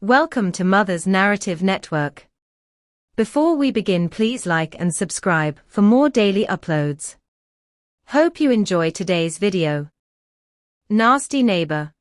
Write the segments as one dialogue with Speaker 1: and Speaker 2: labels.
Speaker 1: Welcome to Mother's Narrative Network. Before we begin, please like and subscribe for more daily uploads. Hope you enjoy today's video. Nasty Neighbour.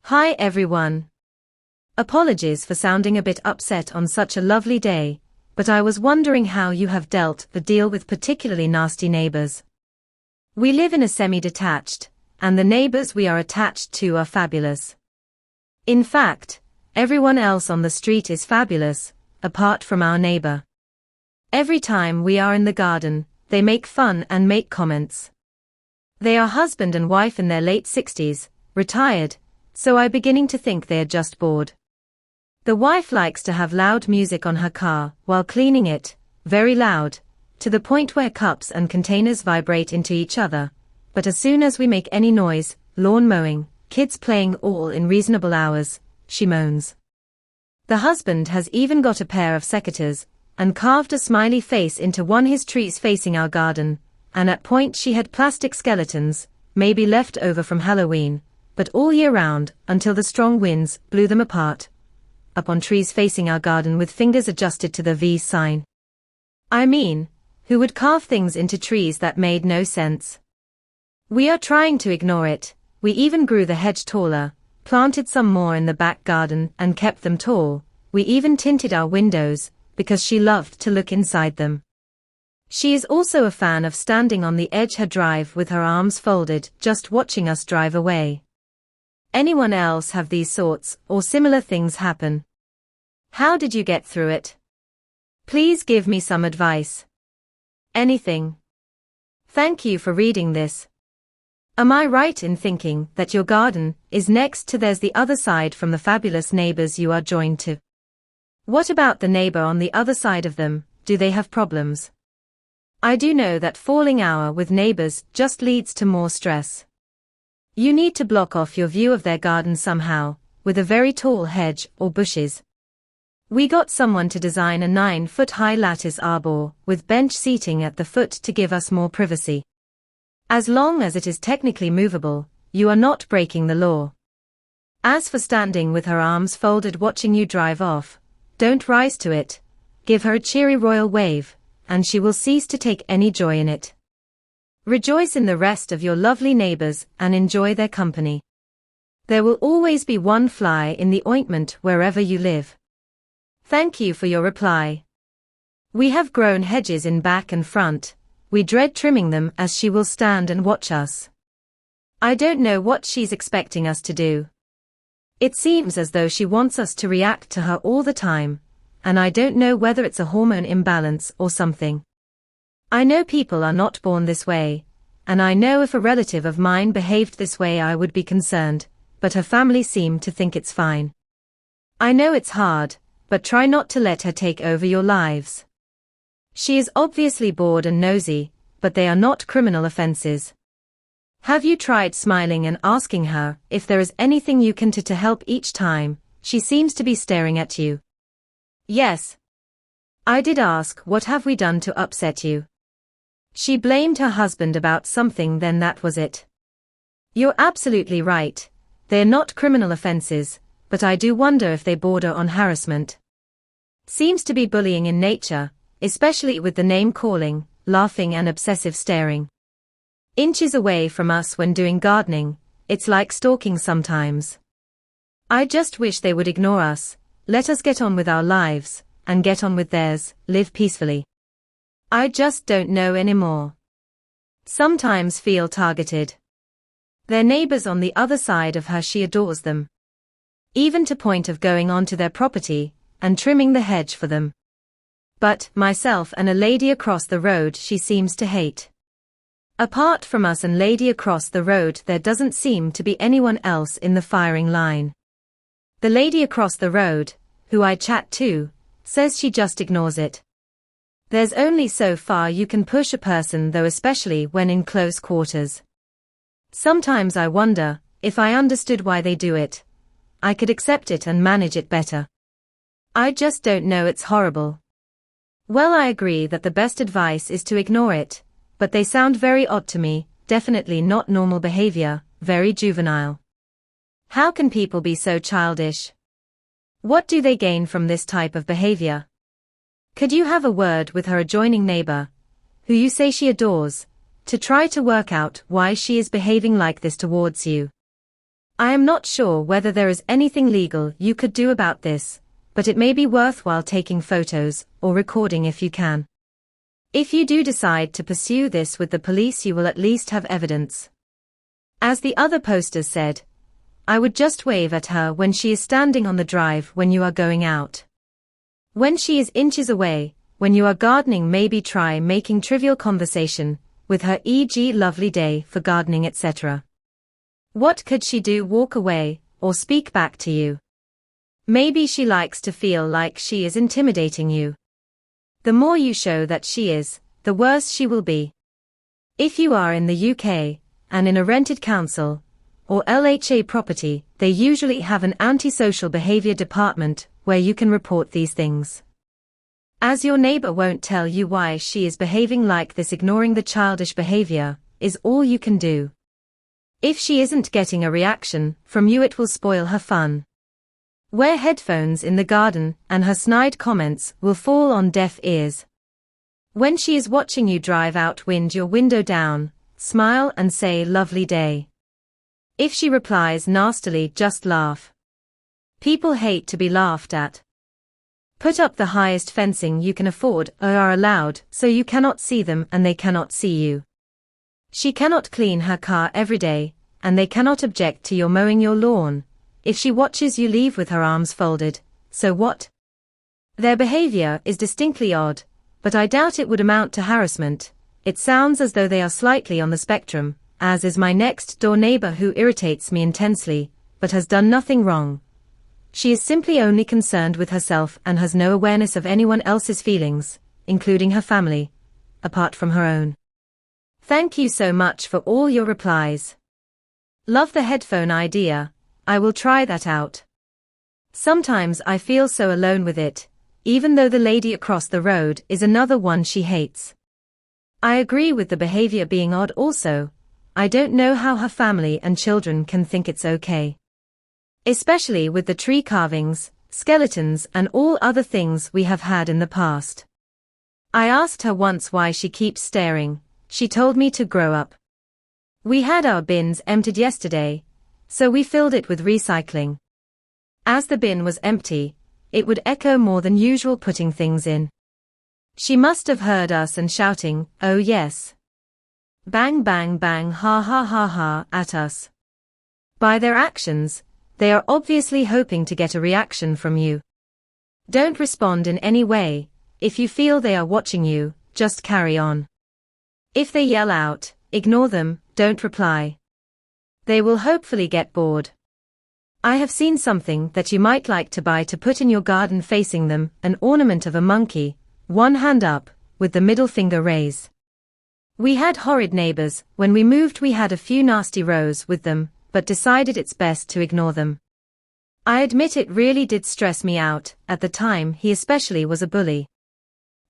Speaker 1: Hi everyone. Apologies for sounding a bit upset on such a lovely day, but I was wondering how you have dealt the deal with particularly nasty neighbours. We live in a semi-detached, and the neighbours we are attached to are fabulous. In fact, everyone else on the street is fabulous, apart from our neighbour. Every time we are in the garden, they make fun and make comments. They are husband and wife in their late 60s, retired, so I'm beginning to think they are just bored. The wife likes to have loud music on her car while cleaning it, very loud, to the point where cups and containers vibrate into each other, but as soon as we make any noise, lawn mowing, kids playing all in reasonable hours, she moans. The husband has even got a pair of secateurs, and carved a smiley face into one his trees facing our garden, and at point she had plastic skeletons, maybe left over from Halloween, but all year round, until the strong winds blew them apart, up on trees facing our garden with fingers adjusted to the V sign. I mean, who would carve things into trees that made no sense? We are trying to ignore it. We even grew the hedge taller, planted some more in the back garden and kept them tall. We even tinted our windows, because she loved to look inside them. She is also a fan of standing on the edge her drive with her arms folded, just watching us drive away. Anyone else have these sorts or similar things happen? How did you get through it? Please give me some advice. Anything. Thank you for reading this. Am I right in thinking that your garden is next to theirs, the other side from the fabulous neighbours you are joined to? What about the neighbour on the other side of them? Do they have problems? I do know that falling out with neighbours just leads to more stress. You need to block off your view of their garden somehow, with a very tall hedge or bushes. We got someone to design a 9-foot-high lattice arbor with bench seating at the foot to give us more privacy. As long as it is technically movable, you are not breaking the law. As for standing with her arms folded watching you drive off, don't rise to it. Give her a cheery royal wave, and she will cease to take any joy in it. Rejoice in the rest of your lovely neighbours and enjoy their company. There will always be one fly in the ointment wherever you live. Thank you for your reply. We have grown hedges in back and front. We dread trimming them as she will stand and watch us. I don't know what she's expecting us to do. It seems as though she wants us to react to her all the time, and I don't know whether it's a hormone imbalance or something. I know people are not born this way, and I know if a relative of mine behaved this way I would be concerned, but her family seem to think it's fine. I know it's hard, but try not to let her take over your lives. She is obviously bored and nosy, but they are not criminal offenses. Have you tried smiling and asking her if there is anything you can do to help each time she seems to be staring at you? Yes. I did ask, what have we done to upset you? She blamed her husband about something, then that was it. You're absolutely right. They're not criminal offenses, but I do wonder if they border on harassment. Seems to be bullying in nature, especially with the name-calling, laughing and obsessive staring. Inches away from us when doing gardening, it's like stalking sometimes. I just wish they would ignore us, let us get on with our lives, and get on with theirs, live peacefully. I just don't know anymore. Sometimes feel targeted. Their neighbours on the other side of her, she adores them. Even to point of going onto their property, and trimming the hedge for them. But, myself and a lady across the road she seems to hate. Apart from us and lady across the road there doesn't seem to be anyone else in the firing line. The lady across the road, who I chat to, says she just ignores it. There's only so far you can push a person though, especially when in close quarters. Sometimes I wonder, if I understood why they do it, I could accept it and manage it better. I just don't know, it's horrible. Well, I agree that the best advice is to ignore it, but they sound very odd to me, definitely not normal behavior, very juvenile. How can people be so childish? What do they gain from this type of behavior? Could you have a word with her adjoining neighbor, who you say she adores, to try to work out why she is behaving like this towards you? I am not sure whether there is anything legal you could do about this, but it may be worthwhile taking photos or recording if you can. If you do decide to pursue this with the police, you will at least have evidence. As the other posters said, I would just wave at her when she is standing on the drive when you are going out. When she is inches away, when you are gardening, maybe try making trivial conversation with her, e.g. lovely day for gardening, etc. What could she do? Walk away, or speak back to you? Maybe she likes to feel like she is intimidating you. The more you show that she is, the worse she will be. If you are in the UK, and in a rented council, or LHA property, they usually have an antisocial behavior department where you can report these things. As your neighbor won't tell you why she is behaving like this, ignoring the childish behavior is all you can do. If she isn't getting a reaction from you, it will spoil her fun. Wear headphones in the garden and her snide comments will fall on deaf ears. When she is watching you drive out, wind your window down, smile and say lovely day. If she replies nastily, just laugh. People hate to be laughed at. Put up the highest fencing you can afford or are allowed so you cannot see them and they cannot see you. She cannot clean her car every day, and they cannot object to your mowing your lawn. If she watches you leave with her arms folded, so what? Their behavior is distinctly odd, but I doubt it would amount to harassment. It sounds as though they are slightly on the spectrum, as is my next door neighbor who irritates me intensely, but has done nothing wrong. She is simply only concerned with herself and has no awareness of anyone else's feelings, including her family, apart from her own. Thank you so much for all your replies. Love the headphone idea. I will try that out. Sometimes I feel so alone with it, even though the lady across the road is another one she hates. I agree with the behavior being odd also. I don't know how her family and children can think it's okay. Especially with the tree carvings, skeletons and all other things we have had in the past. I asked her once why she keeps staring. She told me to grow up. We had our bins emptied yesterday, so we filled it with recycling. As the bin was empty, it would echo more than usual putting things in. She must have heard us and shouting, "Oh yes. Bang bang bang, ha ha ha ha," at us. By their actions, they are obviously hoping to get a reaction from you. Don't respond in any way. If you feel they are watching you, just carry on. If they yell out, ignore them, don't reply. They will hopefully get bored. I have seen something that you might like to buy to put in your garden facing them, an ornament of a monkey, one hand up, with the middle finger raised. We had horrid neighbors. When we moved we had a few nasty rows with them, but decided it's best to ignore them. I admit it really did stress me out. At the time he especially was a bully.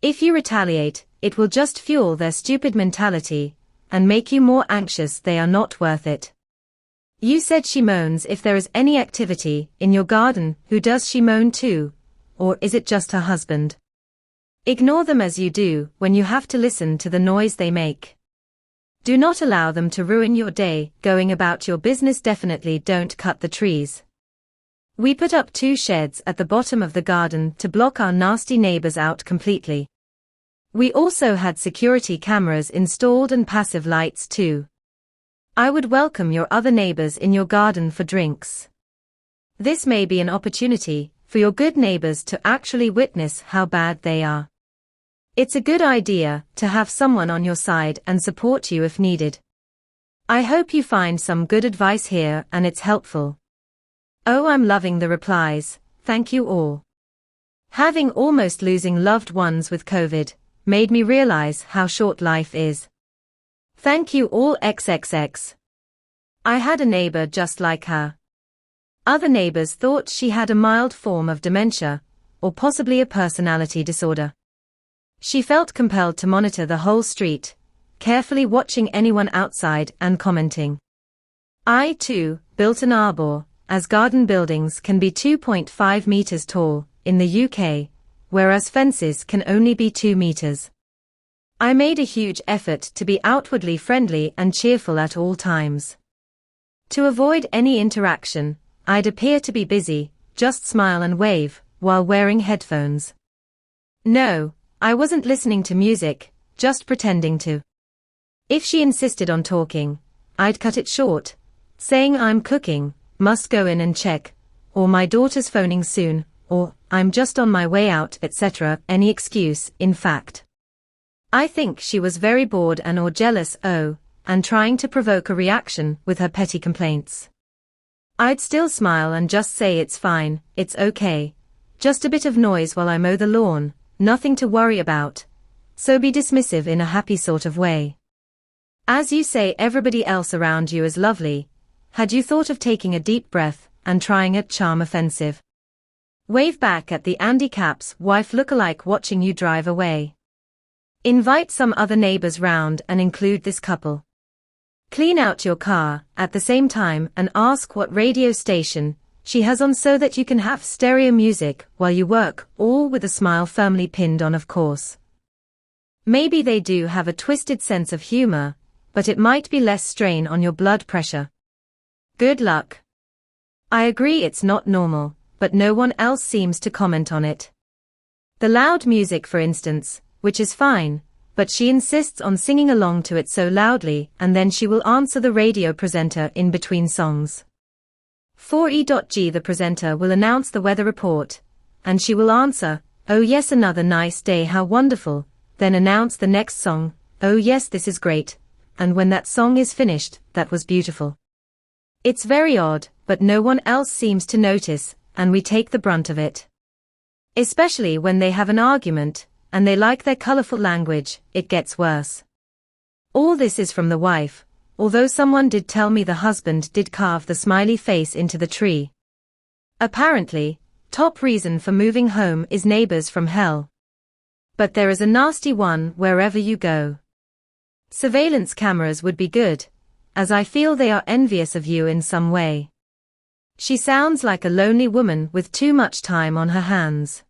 Speaker 1: If you retaliate, it will just fuel their stupid mentality, and make you more anxious. They are not worth it. You said she moans if there is any activity in your garden. Who does she moan to? Or is it just her husband? Ignore them as you do when you have to listen to the noise they make. Do not allow them to ruin your day going about your business. Definitely don't cut the trees. We put up 2 sheds at the bottom of the garden to block our nasty neighbors out completely. We also had security cameras installed and passive lights too. I would welcome your other neighbors in your garden for drinks. This may be an opportunity for your good neighbors to actually witness how bad they are. It's a good idea to have someone on your side and support you if needed. I hope you find some good advice here and it's helpful. Oh, I'm loving the replies, thank you all. Having almost losing loved ones with COVID made me realize how short life is. Thank you all XXX. I had a neighbor just like her. Other neighbors thought she had a mild form of dementia, or possibly a personality disorder. She felt compelled to monitor the whole street, carefully watching anyone outside and commenting. I, too, built an arbor as garden buildings can be 2.5 meters tall in the UK, whereas fences can only be 2 meters. I made a huge effort to be outwardly friendly and cheerful at all times. To avoid any interaction, I'd appear to be busy, just smile and wave, while wearing headphones. No, I wasn't listening to music, just pretending to. If she insisted on talking, I'd cut it short, saying I'm cooking, must go in and check, or my daughter's phoning soon, or I'm just on my way out, etc. Any excuse, in fact. I think she was very bored and or jealous, and trying to provoke a reaction with her petty complaints. I'd still smile and just say it's fine, it's okay. Just a bit of noise while I mow the lawn, nothing to worry about. So be dismissive in a happy sort of way. As you say, everybody else around you is lovely. Had you thought of taking a deep breath and trying a charm offensive? Wave back at the Andy Capp's wife lookalike watching you drive away. Invite some other neighbors round and include this couple. Clean out your car at the same time and ask what radio station she has on so that you can have stereo music while you work, all with a smile firmly pinned on, of course. Maybe they do have a twisted sense of humor, but it might be less strain on your blood pressure. Good luck. I agree it's not normal, but no one else seems to comment on it. The loud music, for instance, which is fine, but she insists on singing along to it so loudly, and then she will answer the radio presenter in between songs. 4E.G. The presenter will announce the weather report, and she will answer, "Oh yes, another nice day, how wonderful," then announce the next song, "Oh yes, this is great," and when that song is finished, "That was beautiful." It's very odd, but no one else seems to notice, and we take the brunt of it. Especially when they have an argument, and they like their colorful language, it gets worse. All this is from the wife, although someone did tell me the husband did carve the smiley face into the tree. Apparently, top reason for moving home is neighbors from hell. But there is a nasty one wherever you go. Surveillance cameras would be good, as I feel they are envious of you in some way. She sounds like a lonely woman with too much time on her hands.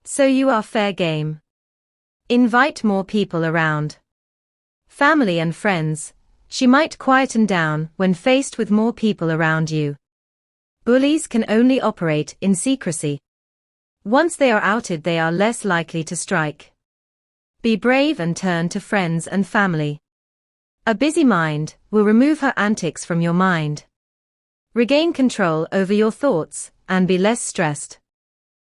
Speaker 1: So you are fair game. Invite more people around. Family and friends. She might quieten down when faced with more people around you. Bullies can only operate in secrecy. Once they are outed, they are less likely to strike. Be brave and turn to friends and family. A busy mind will remove her antics from your mind. Regain control over your thoughts and be less stressed.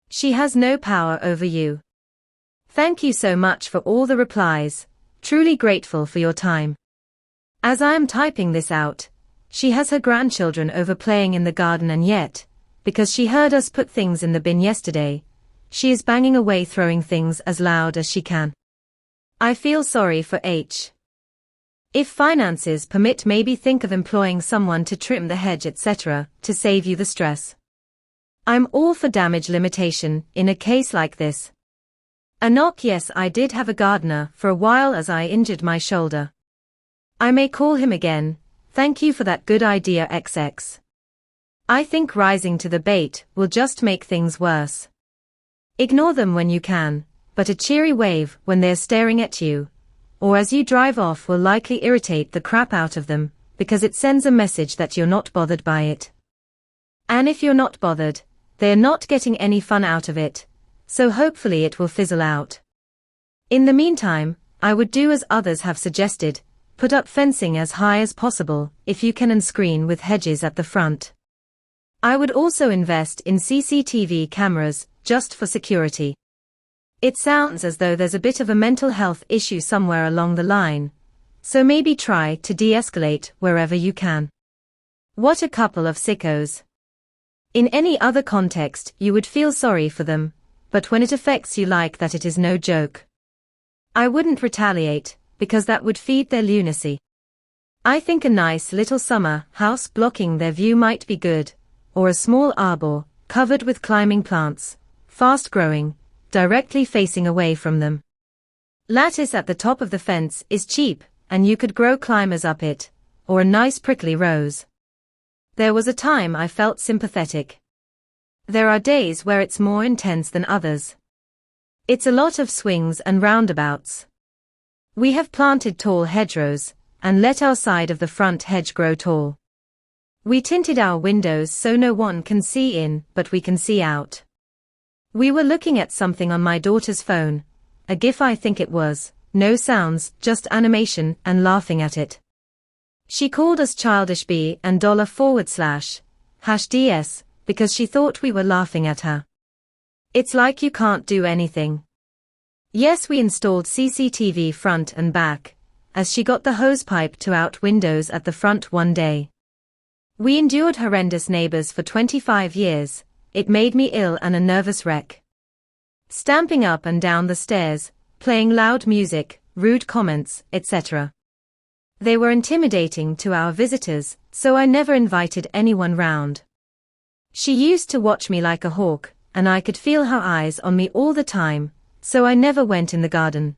Speaker 1: She has no power over you. Thank you so much for all the replies. Truly grateful for your time. As I am typing this out, she has her grandchildren over playing in the garden, and yet, because she heard us put things in the bin yesterday, she is banging away throwing things as loud as she can. I feel sorry for H. If finances permit, maybe think of employing someone to trim the hedge, etc., to save you the stress. I'm all for damage limitation in a case like this. A knock. Yes, I did have a gardener for a while as I injured my shoulder. I may call him again. Thank you for that good idea, XX. I think rising to the bait will just make things worse. Ignore them when you can, but a cheery wave when they're staring at you, or as you drive off, will likely irritate the crap out of them, because it sends a message that you're not bothered by it. And if you're not bothered, they're not getting any fun out of it, so hopefully it will fizzle out. In the meantime, I would do as others have suggested. Put up fencing as high as possible, if you can, and screen with hedges at the front. I would also invest in CCTV cameras, just for security. It sounds as though there's a bit of a mental health issue somewhere along the line, so maybe try to de-escalate wherever you can. What a couple of sickos. In any other context you would feel sorry for them, but when it affects you like that, it is no joke. I wouldn't retaliate, because that would feed their lunacy. I think a nice little summer house blocking their view might be good, or a small arbor, covered with climbing plants, fast growing, directly facing away from them. Lattice at the top of the fence is cheap, and you could grow climbers up it, or a nice prickly rose. There was a time I felt sympathetic. There are days where it's more intense than others. It's a lot of swings and roundabouts. We have planted tall hedgerows, and let our side of the front hedge grow tall. We tinted our windows so no one can see in, but we can see out. We were looking at something on my daughter's phone, a GIF I think it was, no sounds, just animation, and laughing at it. She called us childish B and $/#DS, because she thought we were laughing at her. It's like you can't do anything. Yes, we installed CCTV front and back, as she got the hosepipe to out windows at the front one day. We endured horrendous neighbors for 25 years, it made me ill and a nervous wreck. Stamping up and down the stairs, playing loud music, rude comments, etc. They were intimidating to our visitors, so I never invited anyone round. She used to watch me like a hawk, and I could feel her eyes on me all the time, so I never went in the garden.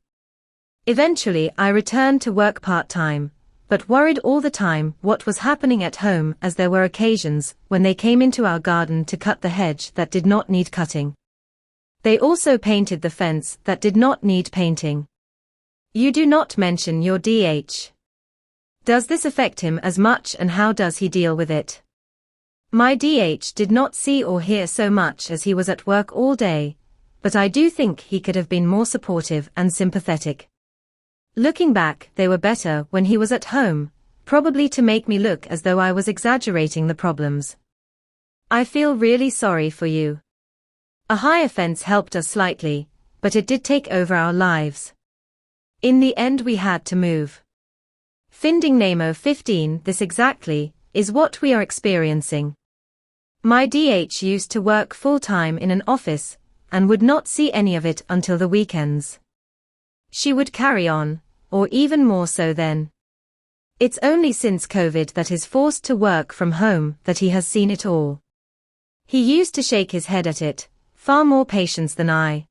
Speaker 1: Eventually I returned to work part-time, but worried all the time what was happening at home, as there were occasions when they came into our garden to cut the hedge that did not need cutting. They also painted the fence that did not need painting. You do not mention your DH. Does this affect him as much, and how does he deal with it? My DH did not see or hear so much as he was at work all day, but I do think he could have been more supportive and sympathetic. Looking back, they were better when he was at home, probably to make me look as though I was exaggerating the problems. I feel really sorry for you. A higher fence helped us slightly, but it did take over our lives. In the end we had to move. Finding Nemo 15, this exactly, is what we are experiencing. My DH used to work full-time in an office, and would not see any of it until the weekends. She would carry on, or even more so then. It's only since COVID that he's forced to work from home that he has seen it all. He used to shake his head at it, far more patience than I.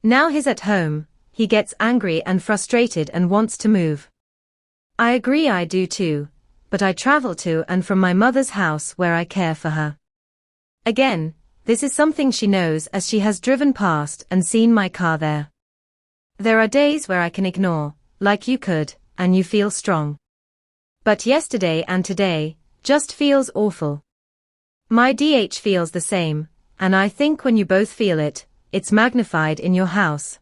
Speaker 1: Now he's at home, he gets angry and frustrated and wants to move. I agree, I do too, but I travel to and from my mother's house where I care for her. Again, this is something she knows as she has driven past and seen my car there. There are days where I can ignore, like you could, and you feel strong. But yesterday and today, just feels awful. My DH feels the same, and I think when you both feel it, it's magnified in your house.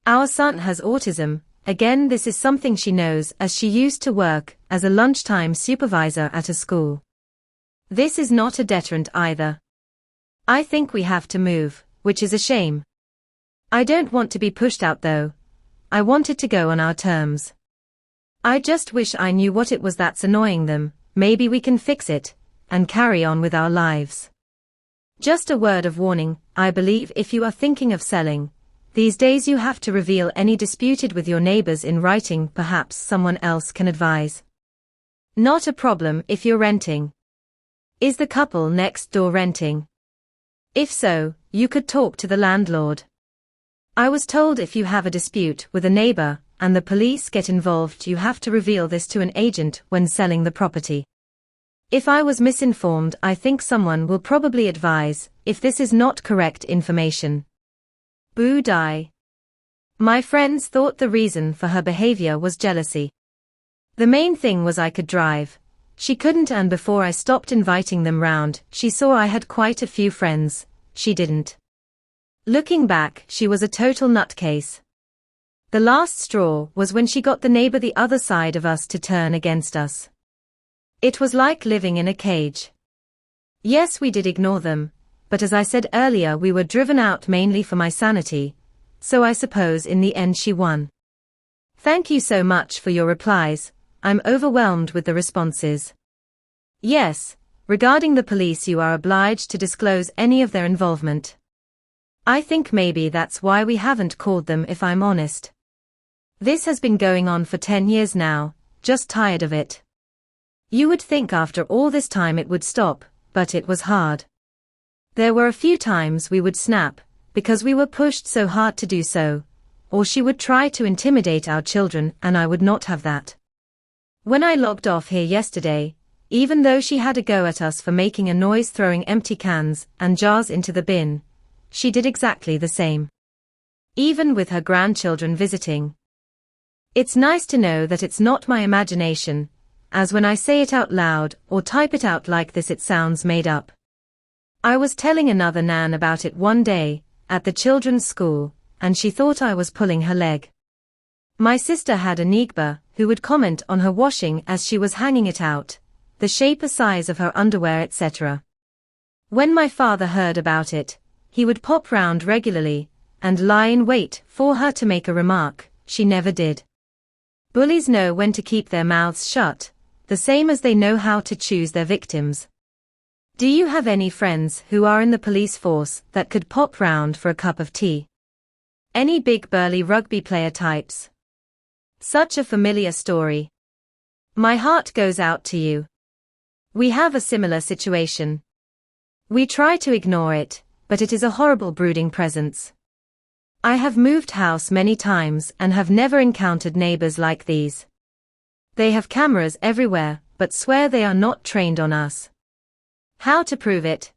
Speaker 1: Our son has autism, again this is something she knows as she used to work as a lunchtime supervisor at a school. This is not a deterrent either. I think we have to move, which is a shame. I don't want to be pushed out though. I wanted to go on our terms. I just wish I knew what it was that's annoying them, maybe we can fix it, and carry on with our lives. Just a word of warning, I believe if you are thinking of selling, these days you have to reveal any disputed with your neighbors in writing, perhaps someone else can advise. Not a problem if you're renting. Is the couple next door renting? If so, you could talk to the landlord. I was told if you have a dispute with a neighbor, and the police get involved, you have to reveal this to an agent when selling the property. If I was misinformed, I think someone will probably advise, if this is not correct information. Boo die. My friends thought the reason for her behavior was jealousy. The main thing was I could drive. She couldn't, and before I stopped inviting them round, she saw I had quite a few friends, she didn't. Looking back, she was a total nutcase. The last straw was when she got the neighbor the other side of us to turn against us. It was like living in a cage. Yes, we did ignore them, but as I said earlier, we were driven out mainly for my sanity, so I suppose in the end she won. Thank you so much for your replies, I'm overwhelmed with the responses. Yes, regarding the police, you are obliged to disclose any of their involvement. I think maybe that's why we haven't called them, if I'm honest. This has been going on for 10 years now, just tired of it. You would think after all this time it would stop, but it was hard. There were a few times we would snap, because we were pushed so hard to do so, or she would try to intimidate our children, and I would not have that. When I logged off here yesterday, Even though she had a go at us for making a noise throwing empty cans and jars into the bin, she did exactly the same. Even with her grandchildren visiting. It's nice to know that it's not my imagination, as when I say it out loud or type it out like this it sounds made up. I was telling another nan about it one day, at the children's school, and she thought I was pulling her leg. My sister had a neighbour who would comment on her washing as she was hanging it out, the shape or size of her underwear etc. When my father heard about it, he would pop round regularly, and lie in wait for her to make a remark. She never did. Bullies know when to keep their mouths shut, the same as they know how to choose their victims. Do you have any friends who are in the police force that could pop round for a cup of tea? Any big burly rugby player types? Such a familiar story. My heart goes out to you. We have a similar situation. We try to ignore it, but it is a horrible brooding presence. I have moved house many times and have never encountered neighbors like these. They have cameras everywhere, but swear they are not trained on us. How to prove it?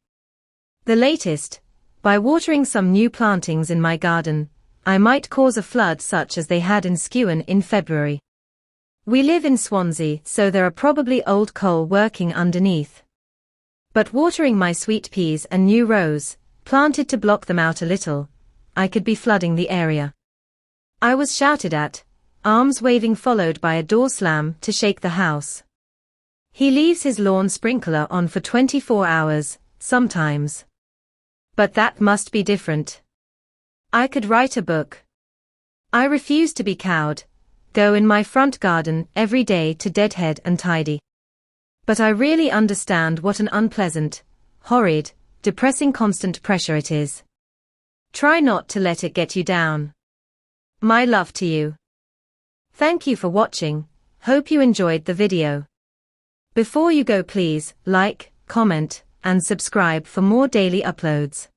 Speaker 1: The latest, by watering some new plantings in my garden, I might cause a flood such as they had in Skewen in February. We live in Swansea, so there are probably old coal working underneath. But watering my sweet peas and new rose, planted to block them out a little, I could be flooding the area. I was shouted at, arms waving followed by a door slam to shake the house. He leaves his lawn sprinkler on for 24 hours, sometimes. But that must be different. I could write a book. I refuse to be cowed, go in my front garden every day to deadhead and tidy. But I really understand what an unpleasant, horrid, depressing constant pressure it is. Try not to let it get you down. My love to you. Thank you for watching, hope you enjoyed the video. Before you go please, like, comment, and subscribe for more daily uploads.